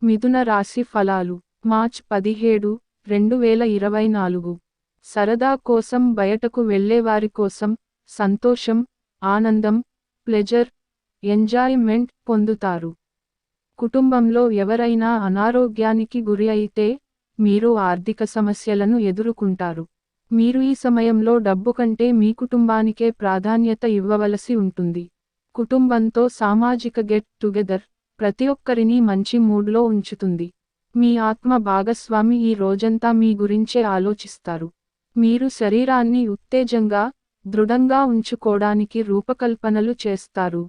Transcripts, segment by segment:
మిథున రాశి ఫలాలు మార్చ్ 17, 2024. సరదా కోసం బయటకు వెళ్ళేవారి కోసం సంతోషం, ఆనందం, ప్లెజర్, ఎంజాయ్మెంట్ పొందుతారు. కుటుంబంలో ఎవరైనా అనారోగ్యానికి గురి అయితే మీరు ఆర్థిక సమస్యలను ఎదుర్కొంటారు. మీరు ఈ సమయంలో డబ్బు కంటే మీ కుటుంబానికే ప్రాధాన్యత ఇవ్వవలసి ఉంటుంది. కుటుంబంతో సామాజిక గెట్ టుగెదర్ ప్రతి ఒక్కరిని మంచి మూడ్లో ఉంచుతుంది. మీ ఆత్మ భాగస్వామి ఈ రోజంతా మీ గురించే ఆలోచిస్తారు. మీరు శరీరాన్ని ఉత్తేజంగా, దృఢంగా ఉంచుకోవడానికి రూపకల్పనలు చేస్తారు.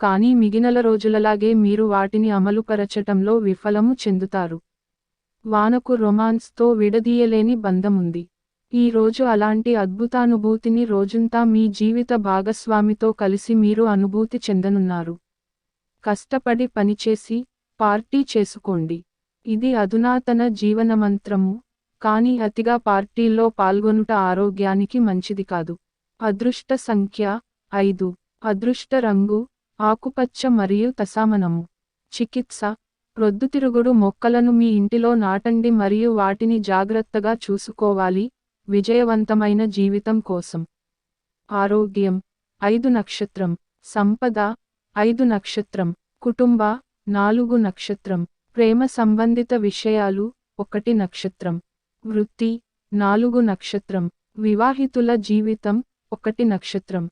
కానీ మిగిలిన రోజులలాగే మీరు వాటిని అమలుపరచటంలో విఫలము చెందుతారు. వానకు రొమాన్స్తో విడదీయలేని బంధముంది. ఈ రోజు అలాంటి అద్భుతానుభూతిని రోజంతా మీ జీవిత భాగస్వామితో కలిసి మీరు అనుభూతి చెందనున్నారు. కష్టపడి పనిచేసి పార్టీ చేసుకోండి. ఇది అధునాతన జీవనమంత్రము, కానీ అతిగా పార్టీల్లో పాల్గొనుట ఆరోగ్యానికి మంచిది కాదు. అదృష్ట సంఖ్య 5. అదృష్ట రంగు ఆకుపచ్చ మరియు తసామనము. చికిత్స ప్రొద్దుతిరుగుడు మొక్కలను మీ ఇంటిలో నాటండి మరియు వాటిని జాగ్రత్తగా చూసుకోవాలి విజయవంతమైన జీవితం కోసం. ఆరోగ్యం 5 నక్షత్రం. సంపద 5 నక్షత్రం. కుటుంబ 4 నక్షత్రం. ప్రేమ సంబంధిత విషయాలు 1 నక్షత్రం. వృత్తి 4 నక్షత్రం. వివాహితుల జీవితం 1 నక్షత్రం.